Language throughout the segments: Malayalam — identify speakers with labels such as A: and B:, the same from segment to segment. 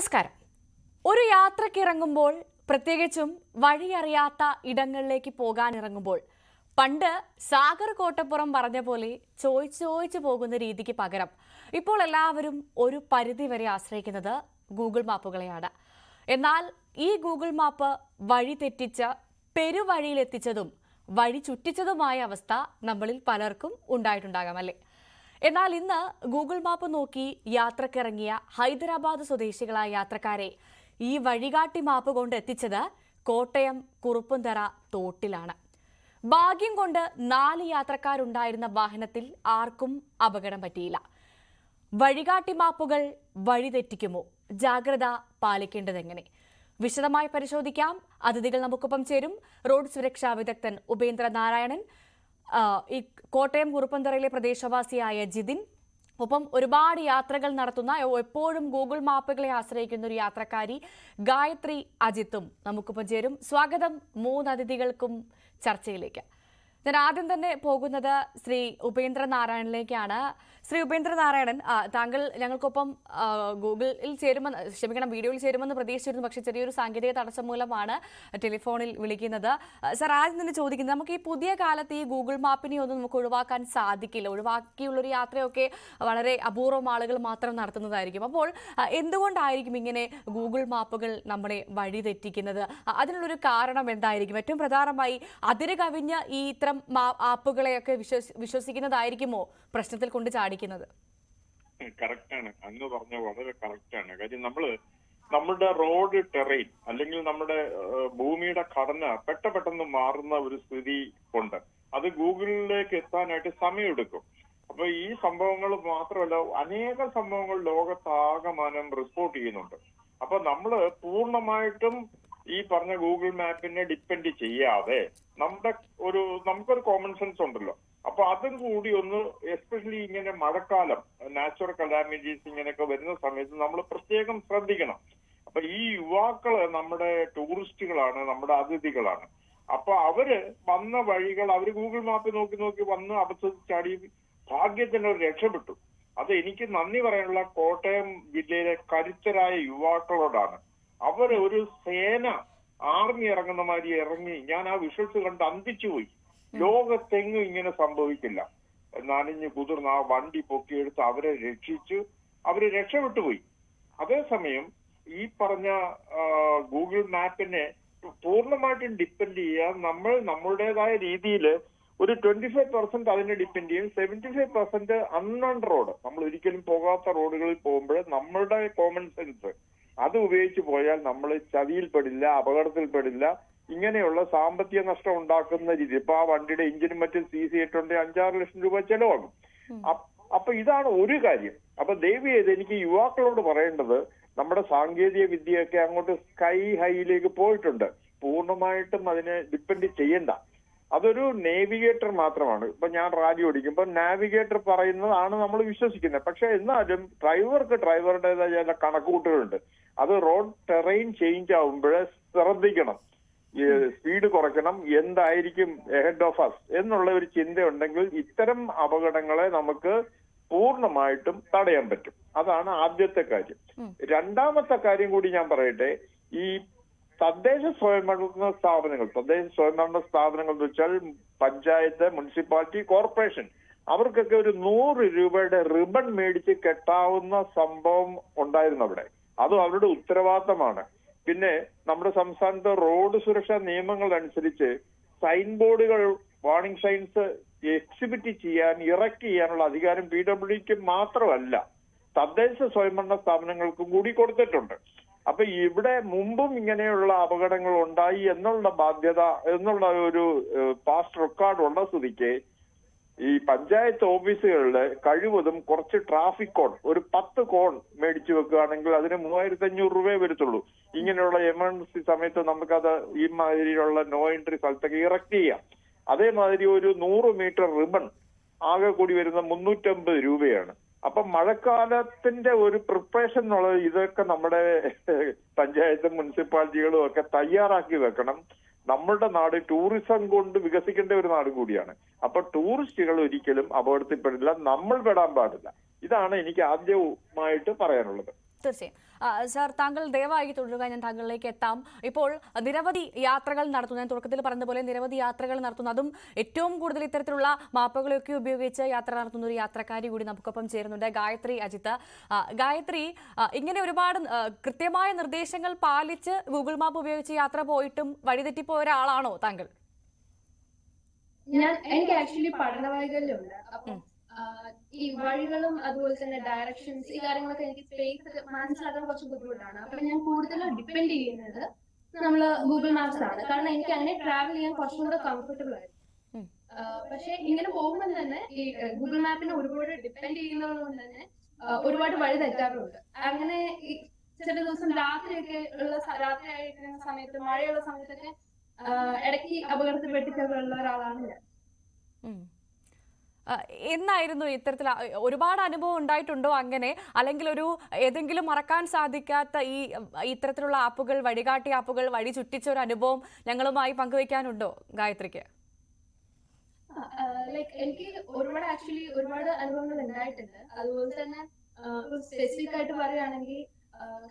A: നമസ്കാരം. ഒരു യാത്രക്കിറങ്ങുമ്പോൾ, പ്രത്യേകിച്ചും വഴിയറിയാത്ത ഇടങ്ങളിലേക്ക് പോകാനിറങ്ങുമ്പോൾ, പണ്ട് സാഗർ കോട്ടപ്പുറം പറഞ്ഞ പോലെ ചോദിച്ചു പോകുന്ന രീതിക്ക് പകരം ഇപ്പോൾ എല്ലാവരും ഒരു പരിധിവരെ ആശ്രയിക്കുന്നത് ഗൂഗിൾ മാപ്പുകളെയാണ്. എന്നാൽ ഈ ഗൂഗിൾ മാപ്പ് വഴി തെറ്റിച്ച് പെരുവഴിയിലെത്തിച്ചതും വഴി ചുറ്റിച്ചതുമായ അവസ്ഥ നമ്മളിൽ പലർക്കും ഉണ്ടായിട്ടുണ്ടാകാം, അല്ലേ? എന്നാൽ ഇന്ന് ഗൂഗിൾ മാപ്പ് നോക്കി യാത്രക്കിറങ്ങിയ ഹൈദരാബാദ് സ്വദേശികളായ യാത്രക്കാരെ ഈ വഴികാട്ടി മാപ്പ് കൊണ്ട് എത്തിച്ചത് കോട്ടയം കുറുപ്പന്തറ തോട്ടിലാണ്. ഭാഗ്യം കൊണ്ട് 4 യാത്രക്കാരുണ്ടായിരുന്ന വാഹനത്തിൽ ആർക്കും അപകടം പറ്റിയില്ല. വഴികാട്ടി മാപ്പുകൾ വഴിതെറ്റിക്കുമോ? ജാഗ്രത പാലിക്കേണ്ടതെങ്ങനെ? വിശദമായി പരിശോധിക്കാം. അതിഥികൾ നമുക്കൊപ്പം ചേരും. റോഡ് സുരക്ഷാ വിദഗ്ധൻ ഉപേന്ദ്ര നാരായണൻ, ഈ കോട്ടയം കുറുപ്പന്തറയിലെ പ്രദേശവാസിയായ ജിതിൻ, ഒപ്പം ഒരുപാട് യാത്രകൾ നടത്തുന്ന, എപ്പോഴും ഗൂഗിൾ മാപ്പുകളെ ആശ്രയിക്കുന്ന ഒരു യാത്രക്കാരി ഗായത്രി അജിത്തും നമുക്കൊപ്പം ചേരും. സ്വാഗതം 3 അതിഥികൾക്കും ചർച്ചയിലേക്ക്. ഞാൻ ആദ്യം തന്നെ പോകുന്നത് ശ്രീ ഉപേന്ദ്ര നാരായണനിലേക്കാണ്. ശ്രീ ഉപേന്ദ്ര നാരായണൻ, താങ്കൾ ഞങ്ങൾക്കൊപ്പം വീഡിയോയിൽ ചേരുമെന്ന് പ്രതീക്ഷിച്ചിരുന്നു. പക്ഷേ ചെറിയൊരു സാങ്കേതിക തടസ്സം മൂലമാണ് ടെലിഫോണിൽ വിളിക്കുന്നത്. സർ, ആദ്യം തന്നെ ചോദിക്കുന്നത്, നമുക്ക് ഈ പുതിയ കാലത്ത് ഈ ഗൂഗിൾ മാപ്പിനെ ഒന്നും നമുക്ക് ഒഴിവാക്കാൻ സാധിക്കില്ല. ഒഴിവാക്കിയുള്ളൊരു യാത്രയൊക്കെ വളരെ അപൂർവം ആളുകൾ മാത്രം നടത്തുന്നതായിരിക്കും. അപ്പോൾ എന്തുകൊണ്ടായിരിക്കും ഇങ്ങനെ ഗൂഗിൾ മാപ്പുകൾ നമ്മളെ വഴി തെറ്റിക്കുന്നത്? അതിനുള്ളൊരു കാരണം എന്തായിരിക്കും? ഏറ്റവും പ്രധാനമായി അതിര് കവിഞ്ഞ ഈ ഇത്തരം ആപ്പുകളെയൊക്കെ വിശ്വസിക്കുന്നതായിരിക്കുമോ പ്രശ്നത്തിൽ കൊണ്ട് ചാടിക്കുന്നത്?
B: കറക്റ്റാണ്, അങ്ങ് പറഞ്ഞ വളരെ കറക്റ്റാണ്. കാര്യം നമ്മുടെ റോഡ് ടെറൈൻ അല്ലെങ്കിൽ നമ്മുടെ ഭൂമിയുടെ ഘടന പെട്ടെന്ന് മാറുന്ന ഒരു സ്ഥിതി ഉണ്ട്. അത് ഗൂഗിളിലേക്ക് എത്താനായിട്ട് സമയമെടുക്കും. അപ്പൊ ഈ സംഭവങ്ങൾ മാത്രമല്ല, അനേക സംഭവങ്ങൾ ലോകത്താകമാനം റിപ്പോർട്ട് ചെയ്യുന്നുണ്ട്. അപ്പൊ നമ്മള് പൂർണ്ണമായിട്ടും ഈ പറഞ്ഞ ഗൂഗിൾ മാപ്പിനെ ഡിപ്പെൻഡ് ചെയ്യാതെ നമുക്കൊരു കോമൺ സെൻസ് ഉണ്ടല്ലോ. അപ്പൊ അതും കൂടി ഒന്ന്, എസ്പെഷ്യലി ഇങ്ങനെ മഴക്കാലം, നാച്ചുറൽ കലാമിറ്റീസ് ഇങ്ങനെയൊക്കെ വരുന്ന സമയത്ത് നമ്മൾ പ്രത്യേകം ശ്രദ്ധിക്കണം. അപ്പൊ ഈ യുവാക്കള് നമ്മുടെ ടൂറിസ്റ്റുകളാണ്, നമ്മുടെ അതിഥികളാണ്. അപ്പൊ അവര് വന്ന വഴികൾ അവര് ഗൂഗിൾ മാപ്പ് നോക്കി വന്ന് അബദ്ധത്തിൽ ചാടി ഭാഗ്യത്തിന് രക്ഷപ്പെട്ടു. അത് എനിക്ക് നന്ദി പറയാനുള്ള കോട്ടയം ജില്ലയിലെ കരുത്തരായ യുവാക്കളോടാണ്. അവര് ഒരു സേന, ആർമി ഇറങ്ങുന്ന മാതിരി ഇറങ്ങി, ഞാൻ ആ വിഷ്വൽസ് കണ്ട് അന്തിച്ചുപോയി. ലോകത്തെങ്ങും ഇങ്ങനെ സംഭവിക്കില്ല. നനഞ്ഞു കുതിർന്ന് ആ വണ്ടി പൊക്കിയെടുത്ത് അവരെ രക്ഷപ്പെട്ടുപോയി. അതേസമയം ഈ പറഞ്ഞ ഗൂഗിൾ മാപ്പിനെ പൂർണ്ണമായിട്ടും ഡിപ്പെൻഡ് ചെയ്യാൻ നമ്മൾ നമ്മുടേതായ രീതിയിൽ ഒരു 25% അതിനെ ഡിപ്പെൻഡ് ചെയ്യും. 75% അൺനോൺ റോഡ്, നമ്മൾ ഒരിക്കലും പോകാത്ത റോഡുകളിൽ പോകുമ്പോൾ നമ്മളുടെ കോമൺ സെൻസ് അത് ഉപയോഗിച്ച് പോയാൽ നമ്മൾ ചതിയിൽപ്പെടില്ല, അപകടത്തിൽപ്പെടില്ല. ഇങ്ങനെയുള്ള സാമ്പത്തിക നഷ്ടം ഉണ്ടാക്കുന്ന രീതി, ഇപ്പൊ ആ വണ്ടിയുടെ എഞ്ചിനും മറ്റും സീസ് ചെയ്തിട്ടുണ്ടെങ്കിൽ 5-6 ലക്ഷം രൂപ ചെലവാകും. അപ്പൊ ഇതാണ് ഒരു കാര്യം. അപ്പൊ ദയവ് ചെയ്ത് എനിക്ക് യുവാക്കളോട് പറയേണ്ടത്, നമ്മുടെ സാങ്കേതിക വിദ്യയൊക്കെ അങ്ങോട്ട് സ്കൈ ഹൈയിലേക്ക് പോയിട്ടുണ്ട്. പൂർണ്ണമായിട്ടും അതിനെ ഡിപ്പെൻഡ് ചെയ്യണ്ട. അതൊരു നേവിഗേറ്റർ മാത്രമാണ്. ഇപ്പൊ ഞാൻ റാലി ഓടിക്കുമ്പോൾ നാവിഗേറ്റർ പറയുന്നതാണ് നമ്മൾ വിശ്വസിക്കുന്നത്. പക്ഷെ എന്നാലും ഡ്രൈവർക്ക് ഡ്രൈവറുടേതായ ചില കണക്കുകൂട്ടലുണ്ട്. അത് റോഡ് ടെറൈൻ ചേഞ്ച് ആവുമ്പോഴേ ശ്രദ്ധിക്കണം, സ്പീഡ് കുറയ്ക്കണം, എന്തായിരിക്കും എഹെഡ് ഓഫ് അസ് എന്നുള്ള ഒരു ചിന്ത ഉണ്ടെങ്കിൽ ഇത്തരം അപകടങ്ങളെ നമുക്ക് പൂർണ്ണമായിട്ടും തടയാൻ പറ്റും. അതാണ് ആദ്യത്തെ കാര്യം. രണ്ടാമത്തെ കാര്യം കൂടി ഞാൻ പറയട്ടെ. ഈ തദ്ദേശ സ്വയംഭരണ സ്ഥാപനങ്ങൾ എന്ന് വെച്ചാൽ പഞ്ചായത്ത്, മുനിസിപ്പാലിറ്റി, കോർപ്പറേഷൻ, അവർക്കൊക്കെ ഒരു 100 രൂപയുടെ റിബൺ മേടിച്ച് കെട്ടാവുന്ന സംഭവം ഉണ്ടായിരുന്നു അവിടെ. അതും അവരുടെ ഉത്തരവാദിത്തമാണ്. പിന്നെ നമ്മുടെ സംസ്ഥാനത്തെ റോഡ് സുരക്ഷാ നിയമങ്ങൾ അനുസരിച്ച് സൈൻ ബോർഡുകൾ, വാർണിംഗ് സൈൻസ് എക്സിബിറ്റ് ചെയ്യാൻ, ഇറക്ട് ചെയ്യാനുള്ള അധികാരം PWDക്ക് മാത്രമല്ല, തദ്ദേശ സ്വയംഭരണ സ്ഥാപനങ്ങൾക്കും കൂടി കൊടുത്തിട്ടുണ്ട്. അപ്പൊ ഇവിടെ മുമ്പും ഇങ്ങനെയുള്ള അപകടങ്ങൾ ഉണ്ടായി എന്നുള്ള ബാധ്യത, എന്നുള്ള ഒരു പാസ്റ്റ് റെക്കോർഡ് ഉള്ള സ്ഥിതിക്ക് ഈ പഞ്ചായത്ത് ഓഫീസുകളിൽ കഴിവതും കുറച്ച് ട്രാഫിക് കോൺ, ഒരു 10 കോൺ മേടിച്ചു വെക്കുകയാണെങ്കിൽ അതിന് 3500 രൂപയെ വരത്തുള്ളൂ. ഇങ്ങനെയുള്ള എമർജൻസി സമയത്ത് നമുക്കത് ഈ മാതിരിയുള്ള നോ എൻട്രി സ്ഥലത്തൊക്കെ ഇറക്ട് ചെയ്യാം. അതേമാതിരി ഒരു 100 മീറ്റർ റിബൺ ആകെ കൂടി വരുന്ന 350 രൂപയാണ്. അപ്പൊ മഴക്കാലത്തിന്റെ ഒരു പ്രിപ്പറേഷൻ എന്നുള്ളത് ഇതൊക്കെ നമ്മുടെ പഞ്ചായത്തും മുനിസിപ്പാലിറ്റികളും ഒക്കെ തയ്യാറാക്കി വെക്കണം. നമ്മുടെ നാട് ടൂറിസം കൊണ്ട് വികസിക്കേണ്ട ഒരു നാട് കൂടിയാണ്. അപ്പൊ ടൂറിസ്റ്റുകൾ ഒരിക്കലും അപകടത്തിൽപ്പെടില്ല, നമ്മൾ പെടാൻ പാടില്ല. ഇതാണ് എനിക്ക് ആദ്യമായിട്ട് പറയാനുള്ളത്.
A: തീർച്ചയായും. സാർ, താങ്കൾ ദയവായി തുടരുക, ഞാൻ താങ്കളിലേക്ക് എത്താം. ഇപ്പോൾ നിരവധി യാത്രകൾ നടത്തുന്നു, ഞാൻ തുടക്കത്തിൽ പറഞ്ഞതുപോലെ നിരവധി യാത്രകൾ നടത്തുന്നു, അതും ഏറ്റവും കൂടുതൽ ഇത്തരത്തിലുള്ള മാപ്പുകളൊക്കെ ഉപയോഗിച്ച് യാത്ര നടത്തുന്ന ഒരു യാത്രക്കാരി കൂടി നമുക്കൊപ്പം ചേരുന്നുണ്ട്, ഗായത്രി അജിത്ത്. ഗായത്രി, ഇങ്ങനെ ഒരുപാട് കൃത്യമായ നിർദ്ദേശങ്ങൾ പാലിച്ച് ഗൂഗിൾ മാപ്പ് ഉപയോഗിച്ച് യാത്ര പോയിട്ടും വഴിതെറ്റിപ്പോയ ഒരാളാണോ താങ്കൾ?
C: എനിക്ക് ആക്ച്വലി പഠന വൈകല്യമുണ്ട്. അപ്പം ഈ വഴികളും അതുപോലെ തന്നെ ഡയറക്ഷൻസ് ഈ കാര്യങ്ങളൊക്കെ എനിക്ക് സ്പേസ് മനസ്സിലാക്കാൻ കുറച്ച് ബുദ്ധിമുട്ടാണ്. അപ്പൊ ഞാൻ കൂടുതലും ഡിപ്പെൻഡ് ചെയ്യുന്നത് നമ്മള് ഗൂഗിൾ മാപ്സ് ആണ്. കാരണം എനിക്ക് അങ്ങനെ ട്രാവൽ ചെയ്യാൻ കുറച്ചും കൂടെ കംഫർട്ടബിൾ ആയിരുന്നു. പക്ഷെ ഇങ്ങനെ പോകുമ്പോൾ തന്നെ ഈ ഗൂഗിൾ മാപ്പിനെ ഒരുപാട് ഡിപ്പെൻഡ് ചെയ്യുന്നത് കൊണ്ട് തന്നെ ഒരുപാട് വഴി തെറ്റാറുണ്ട്. അങ്ങനെ ചില ദിവസം രാത്രിയൊക്കെ രാത്രി ആയിരിക്കുന്ന സമയത്ത്, മഴയുള്ള സമയത്തൊക്കെ ഇടയ്ക്ക് അപകടത്തിൽപ്പെട്ടിട്ടുള്ള ഒരാളാണ് ഞാൻ.
A: എന്നായിരുന്നു ഇത്തരത്തിൽ ഒരുപാട് അനുഭവം ഉണ്ടായിട്ടുണ്ടോ അങ്ങനെ, അല്ലെങ്കിൽ ഒരു ഏതെങ്കിലും മറക്കാൻ സാധിക്കാത്ത ഈ ഇത്തരത്തിലുള്ള ആപ്പുകൾ, വഴികാട്ടി ആപ്പുകൾ വഴി ചുറ്റിച്ച ഒരു അനുഭവം ഞങ്ങളുമായി പങ്കുവെക്കാനുണ്ടോ ഗായത്രിക്ക്?
C: എനിക്ക് ഒരുപാട് അനുഭവങ്ങൾ ഉണ്ടായിട്ടുണ്ട്. അതുപോലെ തന്നെ സ്പെസിഫിക് ആയിട്ട് പറയുകയാണെങ്കിൽ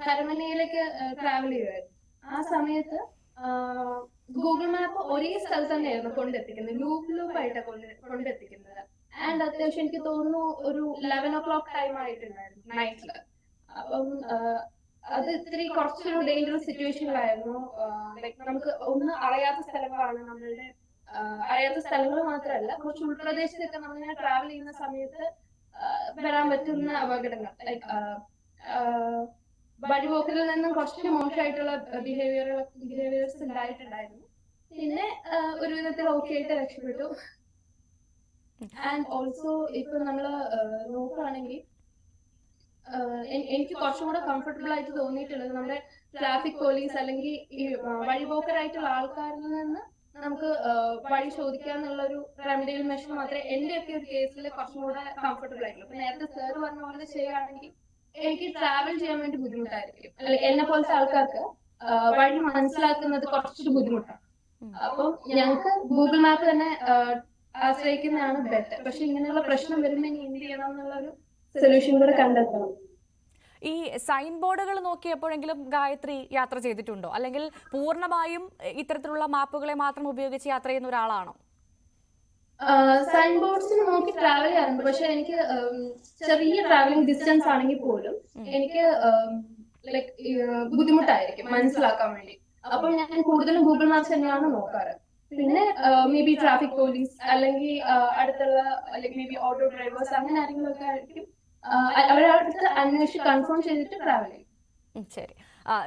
C: കരമനയിലേക്ക് ട്രാവൽ ചെയ്യുമായിരുന്നു. ആ സമയത്ത് ഗൂഗിൾ മാപ്പ് ഒരേ സ്ഥലത്ത് തന്നെയായിരുന്നു കൊണ്ടെത്തിക്കുന്നത്, ലൂപ്പായിട്ടാണ് കൊണ്ടെത്തിക്കുന്നത്. ആൻഡ് അത്യാവശ്യം എനിക്ക് തോന്നുന്നു ഒരു 11 o'clock ടൈം ആയിട്ടുണ്ടായിരുന്നു നൈറ്റില്. അപ്പം അത് ഇത്തിരി കുറച്ചൊരു ഡേഞ്ചറസ് സിറ്റുവേഷനിലായിരുന്നു. നമുക്ക് ഒന്നും അറിയാത്ത സ്ഥലങ്ങളാണ് നമ്മളുടെ, അറിയാത്ത സ്ഥലങ്ങൾ മാത്രമല്ല, കുറച്ച് ഉൾപ്രദേശത്തൊക്കെ നമ്മളിങ്ങനെ ട്രാവൽ ചെയ്യുന്ന സമയത്ത് വരാൻ പറ്റുന്ന അപകടങ്ങൾ, വഴിപോക്കലിൽ നിന്നും കുറച്ച് മോശമായിട്ടുള്ള ബിഹേവിയേഴ്സ് ഉണ്ടായിട്ടുണ്ടായിരുന്നു. പിന്നെ ഒരു വിധത്തിൽ ഓക്കെ ആയിട്ട് രക്ഷപ്പെട്ടു. ആൻഡ് ഓൾസോ ഇപ്പൊ നമ്മള് നോക്കുകയാണെങ്കിൽ എനിക്ക് കുറച്ചും കൂടെ കംഫർട്ടബിൾ ആയിട്ട് തോന്നിയിട്ടുള്ളത് നമ്മുടെ ട്രാഫിക് പോലീസ് അല്ലെങ്കിൽ ഈ വഴിപോക്കരായിട്ടുള്ള ആൾക്കാരിൽ നിന്ന് നമുക്ക് വഴി ചോദിക്കാന്നുള്ള ഒരു റെമഡിയൽ മെഷർ മാത്രമേ എന്റെ ഒക്കെ ഒരു കേസിൽ കുറച്ചും കൂടെ കംഫർട്ടബിൾ ആയിട്ടുള്ളൂ. അപ്പൊ നേരത്തെ സാർ പറഞ്ഞ പോലെ ചെയ്യുകയാണെങ്കിൽ എനിക്ക് ട്രാവൽ ചെയ്യാൻ വേണ്ടി ബുദ്ധിമുട്ടായിരിക്കും. അല്ലെങ്കിൽ എന്നെ പോലത്തെ ആൾക്കാർക്ക് വഴി മനസ്സിലാക്കുന്നത് കുറച്ച് ബുദ്ധിമുട്ടാണ്. അപ്പം ഞങ്ങൾക്ക് ഗൂഗിൾ മാപ്പ് തന്നെ ആശ്രയിക്കുന്നതാണ് ബെറ്റർ. പക്ഷെ ഇങ്ങനെയുള്ള പ്രശ്നം വരുമ്പോൾ ഇനി എന്ത് ചെയ്യണം എന്നുള്ള ഒരു സൊല്യൂഷൻ കൂടെ കണ്ടെത്തണം.
A: ഈ സൈൻ ബോർഡുകൾ നോക്കി എപ്പോഴെങ്കിലും ഗായത്രി യാത്ര ചെയ്തിട്ടുണ്ടോ, അല്ലെങ്കിൽ പൂർണ്ണമായും ഇത്തരത്തിലുള്ള മാപ്പുകളെ മാത്രം ഉപയോഗിച്ച് യാത്ര ചെയ്യുന്ന ഒരാളാണോ?
C: സൈൻ ബോർഡ്സിന് നോക്കി ട്രാവൽ ചെയ്യാറുണ്ട്. പക്ഷെ എനിക്ക് ചെറിയ ട്രാവലിംഗ് ഡിസ്റ്റൻസ് ആണെങ്കിൽ പോലും എനിക്ക് ബുദ്ധിമുട്ടായിരിക്കും മനസ്സിലാക്കാൻ വേണ്ടി. അപ്പൊ ഞാൻ കൂടുതലും ഗൂഗിൾ മാപ്സ് തന്നെയാണ് നോക്കാറ്. പിന്നെ മേ ബി ട്രാഫിക് പോലീസ് അല്ലെങ്കിൽ അടുത്തുള്ള മേ ബി ഓട്ടോ ഡ്രൈവേഴ്സ് അങ്ങനെ ആരെങ്കിലും ഒക്കെ ആയിരിക്കും, അവരടുത്ത് അന്വേഷിച്ച് കൺഫേം ചെയ്തിട്ട് ട്രാവൽ ചെയ്യും.
A: ശരി,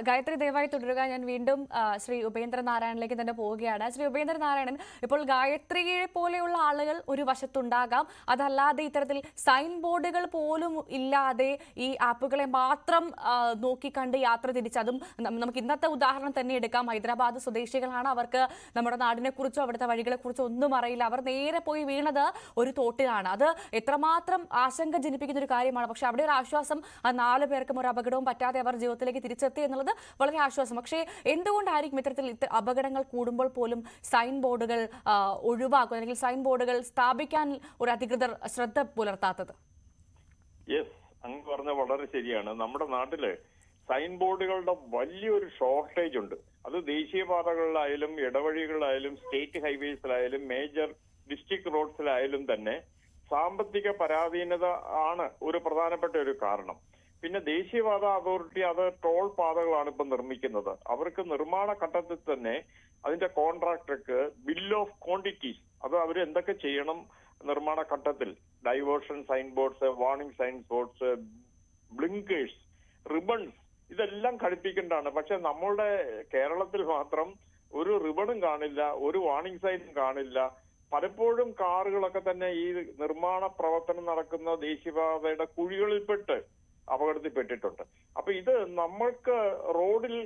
A: ഗായത്രി ദയവായി തുടരുക. ഞാൻ വീണ്ടും ശ്രീ ഉപേന്ദ്രൻ നാരായണനിലേക്ക് തന്നെ പോവുകയാണ്. ശ്രീ ഉപേന്ദ്രൻ നാരായണൻ, ഇപ്പോൾ ഗായത്രിയെ പോലെയുള്ള ആളുകൾ ഒരു വശത്തുണ്ടാകാം, അതല്ലാതെ ഇത്തരത്തിൽ സൈൻ ബോർഡുകൾ പോലും ഇല്ലാതെ ഈ ആപ്പുകളെ മാത്രം നോക്കിക്കണ്ട് യാത്ര തിരിച്ച്, അതും നമുക്ക് ഇന്നത്തെ ഉദാഹരണം തന്നെ എടുക്കാം. ഹൈദരാബാദ് സ്വദേശികളാണ്, അവർക്ക് നമ്മുടെ നാടിനെക്കുറിച്ചോ അവിടുത്തെ വഴികളെക്കുറിച്ചോ ഒന്നും അറിയില്ല. അവർ നേരെ പോയി വീണത് ഒരു തോട്ടിലാണ്. അത് എത്രമാത്രം ആശങ്ക ജനിപ്പിക്കുന്ന ഒരു കാര്യമാണ്. പക്ഷെ അവിടെ ഒരു ആശ്വാസം, ആ 4 പേർക്കും ഒരു അപകടവും പറ്റാതെ അവർ ജീവിതത്തിലേക്ക് തിരിച്ചെത്തി എന്നുള്ളത് വളരെ ആശ്വാസം. പക്ഷേ എന്തുകൊണ്ടായിരിക്കും ഇത്തരത്തിൽ അപകടങ്ങൾ കൂടുമ്പോൾ പോലും സൈൻ ബോർഡുകൾ ഒഴിവാക്കുക, അല്ലെങ്കിൽ സൈൻ ബോർഡുകൾ സ്ഥാപിക്കാൻ ഒരു അധികൃതർ ശ്രദ്ധ പുലർത്താത്തത്?
B: യെസ്, അങ്ങ് പറഞ്ഞ വളരെ ശരിയാണ്. നമ്മുടെ നാട്ടില് സൈൻ ബോർഡുകളുടെ വലിയൊരു ഷോർട്ടേജ് ഉണ്ട്. അത് ദേശീയപാതകളിലായാലും ഇടവഴികളിലായാലും സ്റ്റേറ്റ് ഹൈവേസിലായാലും മേജർ ഡിസ്ട്രിക്ട് റോഡ്സിലായാലും തന്നെ സാമ്പത്തിക പരാധീനത ആണ് ഒരു പ്രധാനപ്പെട്ട ഒരു കാരണം. പിന്നെ ദേശീയപാത അതോറിറ്റി അത് ടോൾ പാതകളാണ് ഇപ്പൊ നിർമ്മിക്കുന്നത്. അവർക്ക് നിർമ്മാണ ഘട്ടത്തിൽ തന്നെ അതിന്റെ കോൺട്രാക്ടർക്ക് ബിൽ ഓഫ് ക്വാണ്ടിറ്റീസ്, അത് അവർ എന്തൊക്കെ ചെയ്യണം നിർമ്മാണ ഘട്ടത്തിൽ, diversion sign boards, warning sign boards, blinkers, ribbons, ഇതെല്ലാം ഘടിപ്പിക്കേണ്ടതാണ്. പക്ഷെ നമ്മളുടെ കേരളത്തിൽ മാത്രം ഒരു റിബണും കാണില്ല, ഒരു വാർണിംഗ് സൈനും കാണില്ല. പലപ്പോഴും കാറുകളൊക്കെ തന്നെ ഈ നിർമ്മാണ പ്രവർത്തനം നടക്കുന്ന ദേശീയപാതയുടെ കുഴികളിൽപ്പെട്ട് അപകടത്തിൽപ്പെട്ടിട്ടുണ്ട്. അപ്പൊ ഇത് നമ്മൾക്ക് റോഡിൽ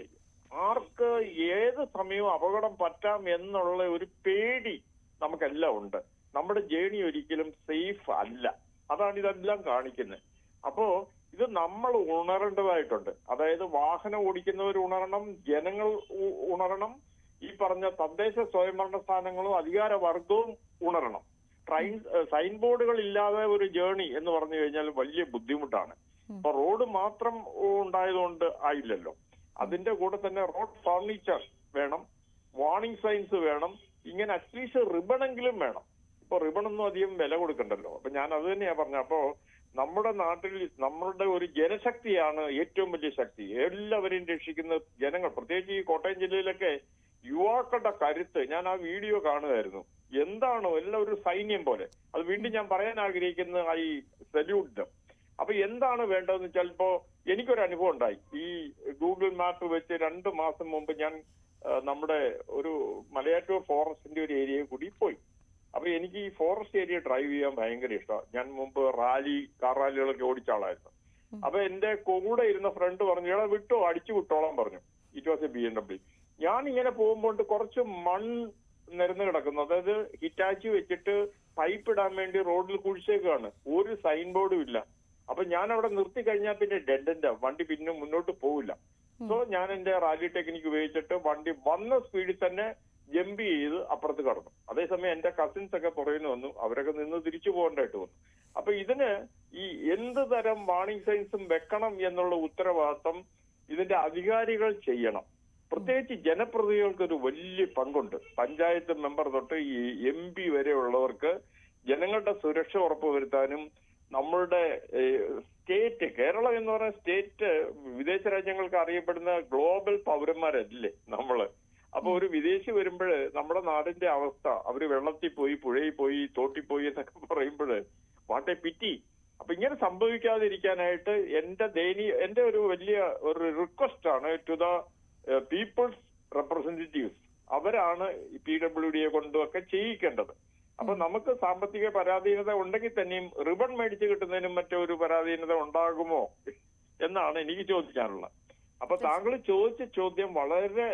B: ആർക്ക് ഏത് സമയവും അപകടം പറ്റാം എന്നുള്ള ഒരു പേടി നമുക്കെല്ലാം ഉണ്ട്. നമ്മുടെ ജേണി ഒരിക്കലും സേഫ് അല്ല. അതാണ് ഇതെല്ലാം കാണിക്കുന്നത്. അപ്പോ ഇത് നമ്മൾ ഉണരേണ്ടതായിട്ടുണ്ട്. അതായത് വാഹനം ഓടിക്കുന്നവർ ഉണരണം, ജനങ്ങൾ ഉണരണം, ഈ പറഞ്ഞ തദ്ദേശ സ്വയംഭരണ സ്ഥാനങ്ങളും അധികാര വർഗവും ഉണരണം. സൈൻ ബോർഡുകൾ ഇല്ലാതെ ഒരു ജേണി എന്ന് പറഞ്ഞു കഴിഞ്ഞാൽ വലിയ ബുദ്ധിമുട്ടാണ്. അപ്പൊ റോഡ് മാത്രം ഉണ്ടായതുകൊണ്ട് ആയില്ലല്ലോ. അതിന്റെ കൂടെ തന്നെ റോഡ് ഫർണിച്ചർ വേണം, വാർണിംഗ് സൈൻസ് വേണം, ഇങ്ങനെ അറ്റ്ലീസ്റ്റ് റിബണെങ്കിലും വേണം. ഇപ്പൊ റിബണൊന്നും അധികം വില കൊടുക്കണ്ടല്ലോ. അപ്പൊ ഞാൻ അത് തന്നെയാ പറഞ്ഞ. അപ്പോ നമ്മുടെ നാട്ടിൽ നമ്മളുടെ ഒരു ജനശക്തിയാണ് ഏറ്റവും വലിയ ശക്തി. എല്ലാവരെയും രക്ഷിക്കുന്ന ജനങ്ങൾ, പ്രത്യേകിച്ച് ഈ കോട്ടയം ജില്ലയിലൊക്കെ യുവാക്കളുടെ കരുത്ത്. ഞാൻ ആ വീഡിയോ കാണുമായിരുന്നു. എന്താണോ എല്ലാം ഒരു സൈന്യം പോലെ. അത് വീണ്ടും ഞാൻ പറയാൻ ആഗ്രഹിക്കുന്ന ഐ സല്യൂട്ട് ദം. അപ്പൊ എന്താണ് വേണ്ടതെന്ന് വെച്ചാൽ, ഇപ്പോ എനിക്കൊരു അനുഭവം ഉണ്ടായി. ഈ ഗൂഗിൾ മാപ്പ് വെച്ച് 2 മാസം മുമ്പ് ഞാൻ നമ്മുടെ ഒരു മലയാറ്റൂർ ഫോറസ്റ്റിന്റെ ഒരു ഏരിയയിൽ കൂടി പോയി. അപ്പൊ എനിക്ക് ഈ ഫോറസ്റ്റ് ഏരിയ ഡ്രൈവ് ചെയ്യാൻ ഭയങ്കര ഇഷ്ടമാണ്. ഞാൻ മുമ്പ് കാർ റാലികളൊക്കെ ഓടിച്ച ആളായിരുന്നു. അപ്പൊ എന്റെ കൂടെ ഇരുന്ന ഫ്രണ്ട് പറഞ്ഞു, എടാ വിട്ടോ, അടിച്ചു വിട്ടോളാൻ പറഞ്ഞു. It was A BMW. ഞാൻ ഇങ്ങനെ പോകുമ്പോൾ കുറച്ച് നിരന്ന് കിടക്കുന്നു. അതായത് ഹിറ്റാച്ചി വെച്ചിട്ട് പൈപ്പ് ഇടാൻ വേണ്ടി റോഡിൽ കുഴിച്ചേക്കാണ്. ഒരു സൈൻ ബോർഡും ഇല്ല. അപ്പൊ ഞാൻ അവിടെ നിർത്തി കഴിഞ്ഞാൽ പിന്നെ ഡെഡ് എൻഡാ, വണ്ടി പിന്നെ മുന്നോട്ട് പോവില്ല. സോ ഞാൻ എന്റെ റാലി ടെക്നിക്ക് ഉപയോഗിച്ചിട്ട് വണ്ടി വന്ന സ്പീഡിൽ തന്നെ ജമ്പ് ചെയ്ത് അപ്പുറത്ത് കടന്നു. അതേസമയം എന്റെ കസിൻസ് ഒക്കെ പുറകിന് വന്നു. അവരൊക്കെ നിന്ന് തിരിച്ചു പോകേണ്ടതായിട്ട് വന്നു. അപ്പൊ ഇതിന് ഈ എന്ത് തരം വാർണിംഗ് സൈൻസും വെക്കണം എന്നുള്ള ഉത്തരവാദിത്വം ഇതിന്റെ അധികാരികൾ ചെയ്യണം. പ്രത്യേകിച്ച് ജനപ്രതിനിധികൾക്ക് ഒരു വലിയ പങ്കുണ്ട്. പഞ്ചായത്ത് മെമ്പർ തൊട്ട് ഈ MP വരെ ഉള്ളവർക്ക് ജനങ്ങളുടെ സുരക്ഷ ഉറപ്പുവരുത്താനും, നമ്മളുടെ സ്റ്റേറ്റ്, കേരളം എന്ന് പറയുന്ന സ്റ്റേറ്റ് വിദേശ രാജ്യങ്ങൾക്ക് അറിയപ്പെടുന്ന ഗ്ലോബൽ പൗരന്മാരല്ലേ നമ്മള്. അപ്പൊ ഒരു വിദേശി വരുമ്പോൾ നമ്മുടെ നാടിന്റെ അവസ്ഥ, അവര് വെള്ളത്തിൽ പോയി, പുഴയിൽ പോയി, തോട്ടിൽ പോയി എന്നൊക്കെ പറയുമ്പോൾ വാട്ട് എ പിറ്റി. അപ്പൊ ഇങ്ങനെ സംഭവിക്കാതിരിക്കാനായിട്ട് എന്റെ ഒരു വലിയ ഒരു റിക്വസ്റ്റ് ആണ് ടു ദ പീപ്പിൾസ് റെപ്രസെന്റേറ്റീവ്സ്. അവരാണ് PWDയെ കൊണ്ടൊക്കെ ചെയ്യിക്കേണ്ടത്. അപ്പൊ നമുക്ക് സാമ്പത്തിക പരാധീനത ഉണ്ടെങ്കിൽ തന്നെയും റിബൺ മേടിച്ച് കിട്ടുന്നതിനും മറ്റൊരു പരാധീനത ഉണ്ടാകുമോ എന്നാണ് എനിക്ക് ചോദിക്കാനുള്ളത്. അപ്പൊ താങ്കൾ ചോദിച്ച ചോദ്യം വളരെ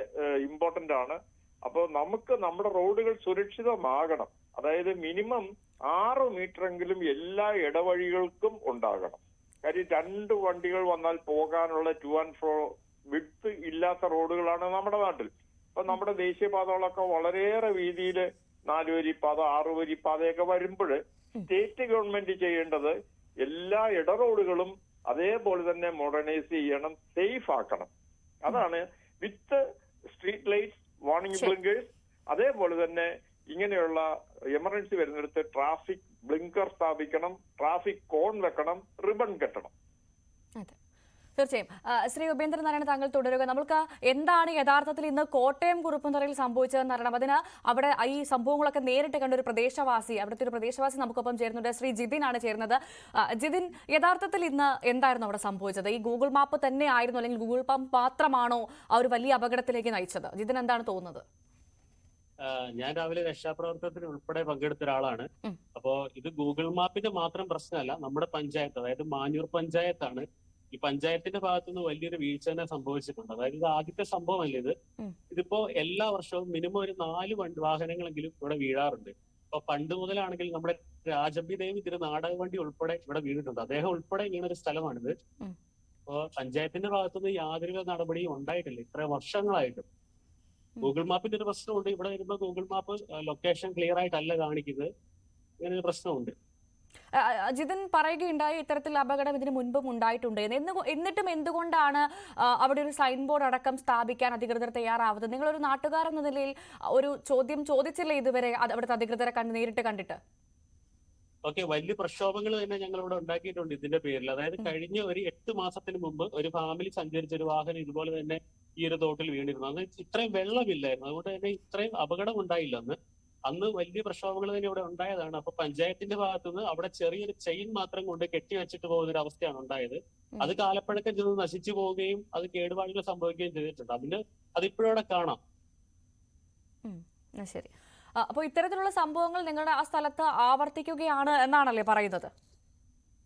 B: ഇമ്പോർട്ടന്റ് ആണ്. അപ്പൊ നമുക്ക് നമ്മുടെ റോഡുകൾ സുരക്ഷിതമാകണം. അതായത് മിനിമം 6 മീറ്ററെങ്കിലും എല്ലാ ഇടവഴികൾക്കും ഉണ്ടാകണം. കാര്യം 2 വണ്ടികൾ വന്നാൽ പോകാനുള്ള ടു ആൻഡ് ഫ്രോ വിഡ്ത്ത് ഇല്ലാത്ത റോഡുകളാണ് നമ്മുടെ നാട്ടിൽ. അപ്പൊ നമ്മുടെ ദേശീയപാതകളൊക്കെ വളരെയേറെ വീതിയിൽ 4 വരിപ്പാത 6 വരിപ്പാതയൊക്കെ വരുമ്പോൾ സ്റ്റേറ്റ് ഗവൺമെന്റ് ചെയ്യേണ്ടത് എല്ലാ ഇട റോഡുകളും അതേപോലെ തന്നെ മോഡേണൈസ് ചെയ്യണം, സേഫ് ആക്കണം. അതാണ് വിത്ത് സ്ട്രീറ്റ് ലൈറ്റ്സ്, വാർണിംഗ് ബ്ലിങ്കേഴ്സ്, അതേപോലെ തന്നെ ഇങ്ങനെയുള്ള എമർജൻസി വരുന്നിടത്ത് ട്രാഫിക് ബ്ലിങ്കർ സ്ഥാപിക്കണം, ട്രാഫിക് കോൺ വെക്കണം, റിബൺ കെട്ടണം.
A: തീർച്ചയായും. ശ്രീ ഉപേന്ദ്രനാരായണ, താങ്കൾ തുടരുക. നമുക്ക് എന്താണ് യഥാർത്ഥത്തിൽ ഇന്ന് കോട്ടയം കുറുപ്പുംതുറയിൽ സംഭവിച്ചതെന്ന് അറിയണം. അതിന് അവിടെ ഈ സംഭവങ്ങളൊക്കെ നേരിട്ട് കണ്ട ഒരു പ്രദേശവാസി, അവിടുത്തെ ഒരു പ്രദേശവാസി നമുക്കൊപ്പം ചേരുന്നുണ്ട്. ശ്രീ ജിതിൻ ആണ് ചേരുന്നത്. ജിതിൻ, യഥാർത്ഥത്തിൽ ഇന്ന് എന്തായിരുന്നു അവിടെ സംഭവിച്ചത്? ഈ ഗൂഗിൾ മാപ്പ് തന്നെ ആയിരുന്നു, അല്ലെങ്കിൽ ഗൂഗിൾ മാപ്പ് മാത്രമാണോ ആ ഒരു വലിയ അപകടത്തിലേക്ക് നയിച്ചത്? ജിതിൻ, എന്താണ് തോന്നുന്നത്?
D: ഞാൻ രാവിലെ രക്ഷാപ്രവർത്തനത്തിൽ ഉൾപ്പെടെ പങ്കെടുത്ത ഒരാളാണ്. അപ്പോ ഇത് ഗൂഗിൾ മാപ്പിന്റെ മാത്രം പ്രശ്നമല്ല, നമ്മുടെ പഞ്ചായത്ത്, അതായത് മാഞ്ഞൂർ പഞ്ചായത്താണ്. ഈ പഞ്ചായത്തിന്റെ ഭാഗത്തുനിന്ന് വലിയൊരു വീഴ്ച തന്നെ സംഭവിച്ചിട്ടുണ്ട്. അതായത് ഇത് ആദ്യത്തെ സംഭവമല്ല ഇത്. ഇതിപ്പോ എല്ലാ വർഷവും മിനിമം ഒരു 4 വാഹനങ്ങളെങ്കിലും ഇവിടെ വീഴാറുണ്ട്. അപ്പൊ പണ്ട് മുതലാണെങ്കിൽ നമ്മുടെ രാജമ്പി ദേവി നാടക വണ്ടി ഉൾപ്പെടെ ഇവിടെ വീണിട്ടുണ്ട്. അദ്ദേഹം ഉൾപ്പെടെ വീണൊരു സ്ഥലമാണിത്. അപ്പോ പഞ്ചായത്തിന്റെ ഭാഗത്തുനിന്ന് യാതൊരു നടപടിയും ഉണ്ടായിട്ടില്ല ഇത്ര വർഷങ്ങളായിട്ടും. ഗൂഗിൾ മാപ്പിന്റെ ഒരു പ്രശ്നമുണ്ട്. ഇവിടെ വരുമ്പോൾ ഗൂഗിൾ മാപ്പ് ലൊക്കേഷൻ ക്ലിയർ ആയിട്ടല്ല കാണിക്കുന്നത്. ഇങ്ങനെ ഒരു പ്രശ്നമുണ്ട്.
A: ജിതിൻ പറയുകയുണ്ടായി ഇത്തരത്തിൽ അപകടം ഇതിന് മുൻപും ഉണ്ടായിട്ടുണ്ട്. എന്നിട്ടും എന്തുകൊണ്ടാണ് അവിടെ ഒരു സൈൻ ബോർഡ് അടക്കം സ്ഥാപിക്കാൻ അധികൃതർ തയ്യാറാവുന്നത്? നിങ്ങളൊരു നാട്ടുകാരെന്ന നിലയിൽ ഒരു ചോദ്യം ചോദിച്ചില്ലേ ഇതുവരെ അവിടുത്തെ അധികൃതരെ നേരിട്ട് കണ്ടിട്ട്?
D: ഓക്കെ, വലിയ പ്രക്ഷോഭങ്ങൾ തന്നെ ഞങ്ങൾ ഇവിടെ ഉണ്ടാക്കിയിട്ടുണ്ട് ഇതിന്റെ പേരിൽ. അതായത് കഴിഞ്ഞ ഒരു 8 മാസത്തിന് മുമ്പ് ഒരു ഫാമിലി സഞ്ചരിച്ച ഒരു വാഹനം ഇതുപോലെ തന്നെ ഈ ഒരു തോട്ടിൽ വീണിരുന്നു. അന്ന് ഇത്രയും വെള്ളമില്ലായിരുന്നു, അതുകൊണ്ട് തന്നെ ഇത്രയും അപകടം ഉണ്ടായില്ല. അന്ന് വലിയ പ്രക്ഷോഭങ്ങൾ തന്നെ ഇവിടെ ഉണ്ടായതാണ്. അപ്പൊ പഞ്ചായത്തിന്റെ ഭാഗത്തുനിന്ന് അവിടെ ചെറിയൊരു ചെയിൻ മാത്രം കൊണ്ട് കെട്ടിവെച്ചിട്ട് പോകുന്ന ഒരു അവസ്ഥയാണ് ഉണ്ടായത്. അത് കാലപ്പഴക്കം ചെന്ന് നശിച്ചു പോവുകയും അത് കേടുപാടുകൾ സംഭവിക്കുകയും ചെയ്തിട്ടുണ്ട്. അതിപ്പോഴും അവിടെ കാണാം.
A: ശരി. അപ്പോൾ ഇത്തരത്തിലുള്ള സംഭവങ്ങൾ നിങ്ങളുടെ ആ സ്ഥലത്ത് ആവർത്തിക്കുകയാണ് എന്നാണല്ലേ പറയുന്നത്?